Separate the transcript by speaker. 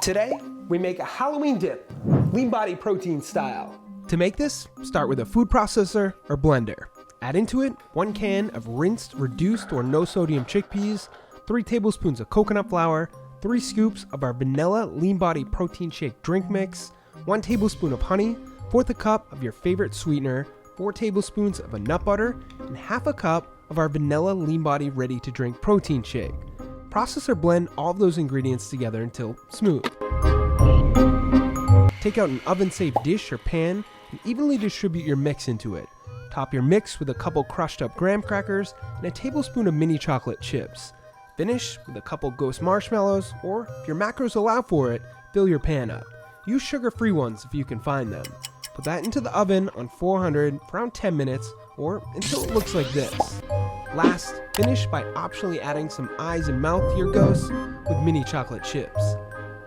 Speaker 1: Today, we make a Halloween dip, lean body protein style. To make this, start with a food processor or blender. Add into it 1 can of rinsed, reduced, or no sodium chickpeas, 3 tablespoons of coconut flour, 3 scoops of our vanilla lean body protein shake drink mix, 1 tablespoon of honey, 1/4 cup of your favorite sweetener, 4 tablespoons of a nut butter, and 1/2 cup of our vanilla lean body ready to drink protein shake. Process or blend all of those ingredients together until smooth. Take out an oven-safe dish or pan and evenly distribute your mix into it. Top your mix with a couple crushed up graham crackers and a tablespoon of mini chocolate chips. Finish with a couple Ghost Marshmallows, or if your macros allow for it, fill your pan up. Use sugar-free ones if you can find them. Put that into the oven on 400 for around 10 minutes or until it looks like this. Last, finish by optionally adding some eyes and mouth to your ghosts with mini chocolate chips.